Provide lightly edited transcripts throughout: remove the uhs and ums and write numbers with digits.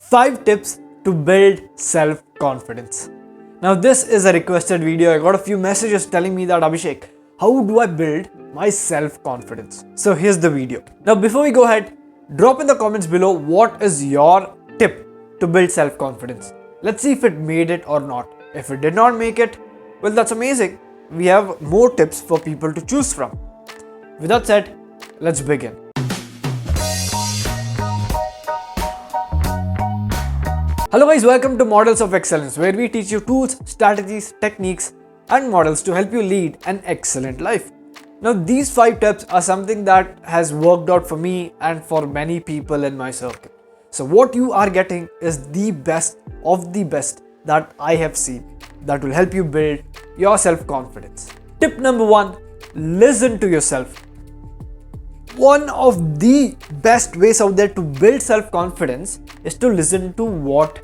5 tips to build self-confidence. Now this is a requested video. I got a few messages telling me that Abhishek, how do I build my self-confidence? So here's the video. Now before we go ahead, drop in the comments below what is your tip to build self-confidence. Let's see if it made it or not. If it did not make it, well, that's amazing. We have more tips for people to choose from. With that said, let's begin. Hello guys, welcome to Models of Excellence, where we teach you tools, strategies, techniques and models to help you lead an excellent life. Now these 5 tips are something that has worked out for me and for many people in my circle. So what you are getting is the best of the best that I have seen that will help you build your self-confidence. Tip number 1, listen to yourself. One of the best ways out there to build self-confidence is to listen to what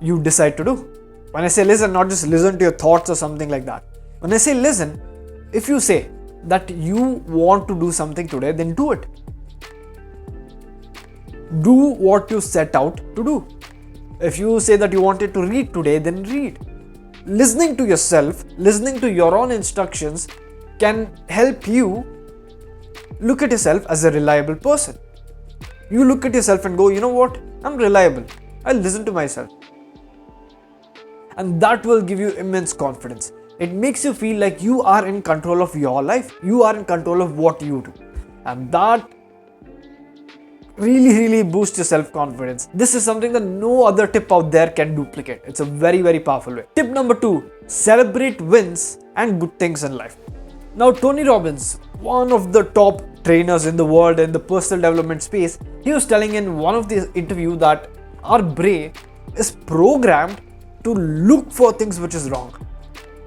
you decide to do. When I say listen, not just listen to your thoughts or something like that. When I say listen, if you say that you want to do something today, then do it. Do what you set out to do. If you say that you wanted to read today, then read. Listening to yourself, listening to your own instructions can help you look at yourself as a reliable person. You look at yourself and go, you know what? I'm reliable. I'll listen to myself. And that will give you immense confidence. It makes you feel like you are in control of your life. You are in control of what you do. And that really boosts your self-confidence. This is something that no other tip out there can duplicate. It's a very powerful way. Tip number 2, celebrate wins and good things in life. Now Tony Robbins, one of the top trainers in the world in the personal development space, he was telling in one of the interview that our brain is programmed to look for things which is wrong.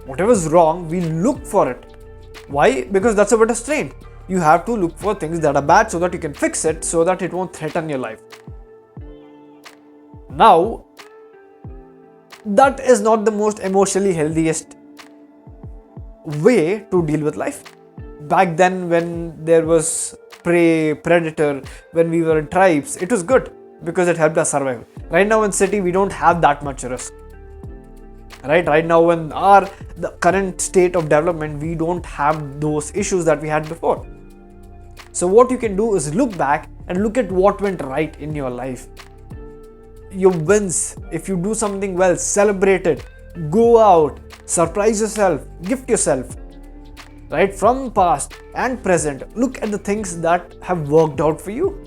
Whatever is wrong, we look for it. Why? Because that's what is trained. You have to look for things that are bad so that you can fix it, so that it won't threaten your life. Now, that is not the most emotionally healthiest way to deal with life. Back then, when there was prey, predator, when we were in tribes, it was good because it helped us survive. Right now in city, we don't have that much risk. Right now in the current state of development, we don't have those issues that we had before. So what you can do is look back and look at what went right in your life. Your wins, if you do something well, celebrate it. Go out, surprise yourself, gift yourself. Right, from past and present, look at the things that have worked out for you.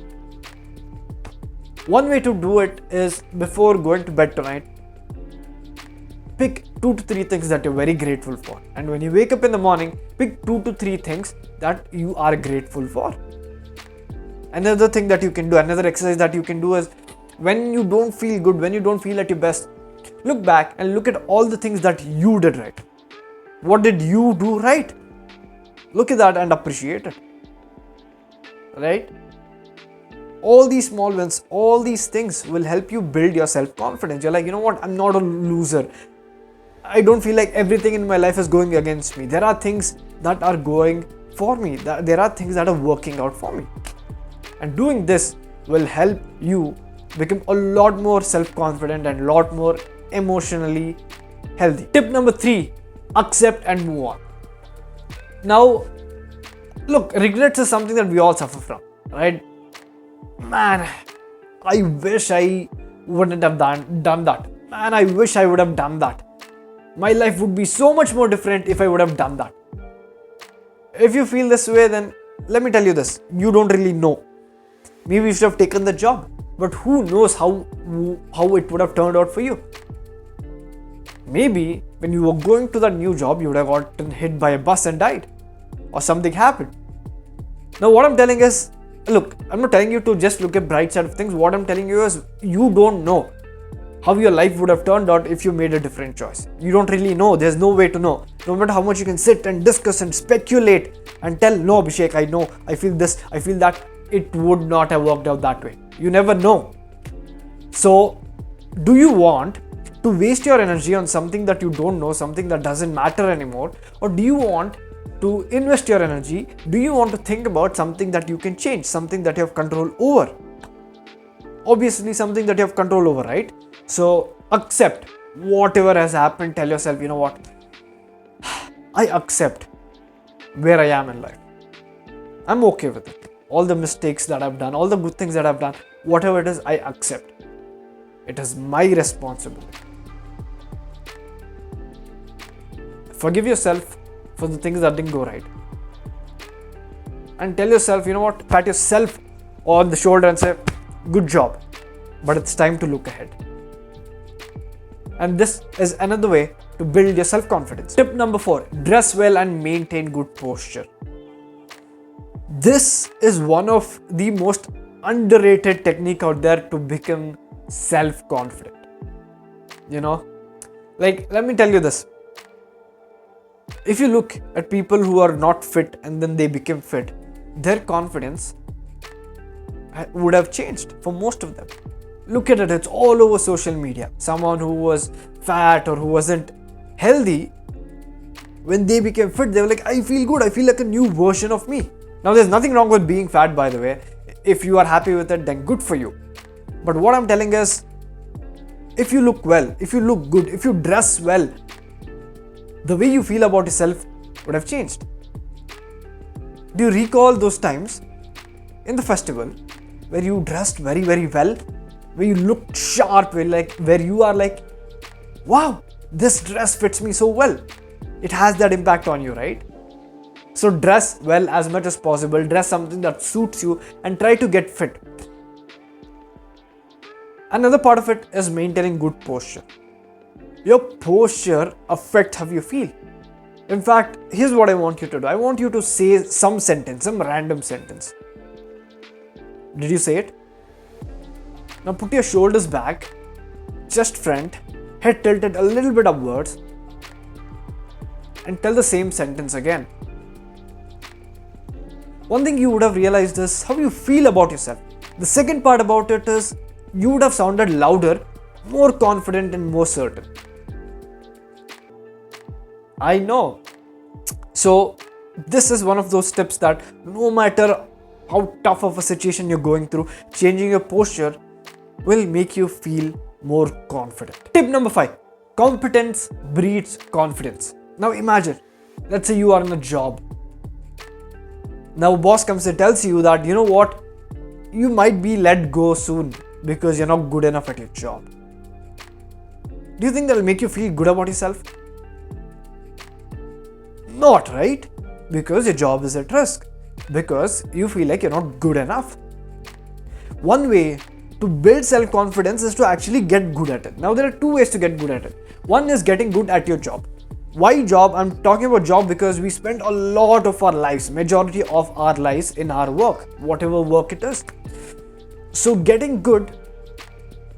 One way to do it is before going to bed tonight, pick 2 to 3 things that you're very grateful for. And when you wake up in the morning, pick 2 to 3 things that you are grateful for. Another thing that you can do, another exercise that you can do is when you don't feel good, when you don't feel at your best, look back and look at all the things that you did right. What did you do right? Look at that and appreciate it. Right? All these small wins, all these things will help you build your self-confidence. You're like, you know what? I'm not a loser. I don't feel like everything in my life is going against me. There are things that are going for me. There are things that are working out for me. And doing this will help you become a lot more self-confident and a lot more emotionally healthy. Tip number 3, accept and move on. Now, look, regrets is something that we all suffer from, right? Man, I wish I wouldn't have done that. Man, I wish I would have done that. My life would be so much more different if I would have done that. If you feel this way, then let me tell you this. You don't really know. Maybe you should have taken the job, but who knows how it would have turned out for you. Maybe when you were going to that new job, you would have gotten hit by a bus and died, or something happened. Now what I'm telling is, look, I'm not telling you to just look at bright side of things. What I'm telling you is, you don't know how your life would have turned out if you made a different choice. You don't really know. There's no way to know. No matter how much you can sit and discuss and speculate and tell, no Abhishek, I know, I feel this, I feel that, it would not have worked out that way. You never know. So, do you want to waste your energy on something that you don't know, something that doesn't matter anymore? Or do you want to invest your energy? Do you want to think about something that you can change, something that you have control over? obviously something that you have control over, right? So accept whatever has happened. Tell yourself, you know what, I accept where I am in life. I'm okay with it. All the mistakes that I've done, all the good things that I've done, whatever it is, I accept. It is my responsibility. Forgive yourself for the things that didn't go right. And tell yourself, you know what, pat yourself on the shoulder and say, good job, but it's time to look ahead. And this is another way to build your self-confidence. Tip number 4, dress well and maintain good posture. This is one of the most underrated technique out there to become self-confident. You know, like, let me tell you this. If you look at people who are not fit and then they became fit, their confidence would have changed for most of them. Look at it, it's all over social media. Someone who was fat or who wasn't healthy, when they became fit, they were like, I feel good, I feel like a new version of me. Now, there's nothing wrong with being fat, by the way. If you are happy with it, then good for you. But what I'm telling is, if you look well, if you look good, if you dress well, the way you feel about yourself would have changed. Do you recall those times in the festival where you dressed very, very well, where you looked sharp, where you are like, wow, this dress fits me so well? It has that impact on you, right? So dress well as much as possible, dress something that suits you and try to get fit. Another part of it is maintaining good posture. Your posture affects how you feel. In fact, here's what I want you to do. I want you to say some sentence, some random sentence. Did you say it? Now put your shoulders back, chest front, head tilted a little bit upwards, and tell the same sentence again. One thing you would have realized is how you feel about yourself. The second part about it is you would have sounded louder, more confident and more certain. I know. So this is one of those tips that no matter how tough of a situation you're going through, changing your posture will make you feel more confident. Tip number 5, competence breeds confidence. Now imagine, let's say you are in a job. Now boss comes and tells you that, you know what, you might be let go soon because you're not good enough at your job. Do you think that will make you feel good about yourself? Not, right? Because your job is at risk. Because you feel like you're not good enough. One way to build self-confidence is to actually get good at it. Now there are 2 ways to get good at it. One is getting good at your job. Why job? I'm talking about job because we spend a lot of our lives, majority of our lives in our work, whatever work it is. So getting good,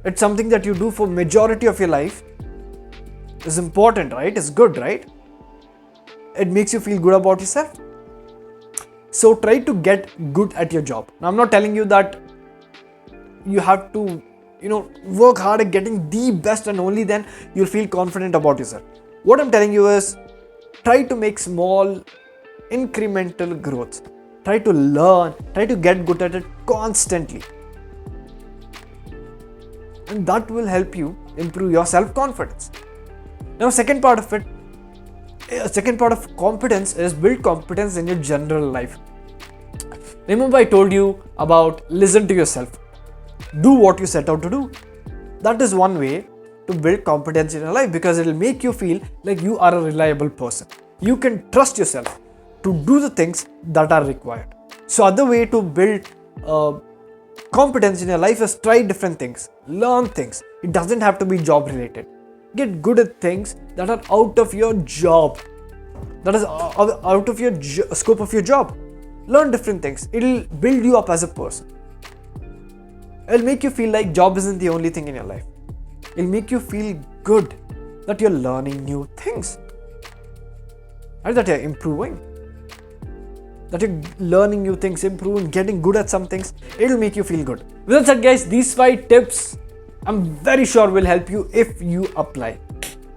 it's something that you do for majority of your life, is important, right? It's good, right? It makes you feel good about yourself. So try to get good at your job. Now I'm not telling you that you have to, work hard at getting the best and only then you'll feel confident about yourself. What I'm telling you is try to make small incremental growths. Try to learn, try to get good at it constantly. And that will help you improve your self-confidence. Now second part of competence is build competence in your general life. Remember I told you about listen to yourself. Do what you set out to do. That is one way to build competence in your life because it will make you feel like you are a reliable person. You can trust yourself to do the things that are required. So other way to build competence in your life is try different things, learn things. It doesn't have to be job related. Get good at things that are out of your job, that is out of your scope of your job. Learn different things. It'll build you up as a person. It'll make you feel like job isn't the only thing in your life. It'll make you feel good that you're learning new things and that you're improving, that you're learning new things, improving, getting good at some things. It'll make you feel good. With that said, guys, these 5 tips I'm very sure will help you if you apply.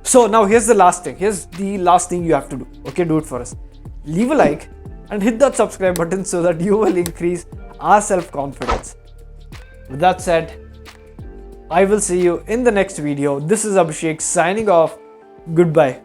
So now here's the last thing. Here's the last thing you have to do. Okay, do it for us. Leave a like and hit that subscribe button so that you will increase our self-confidence. With that said, I will see you in the next video. This is Abhishek signing off. Goodbye.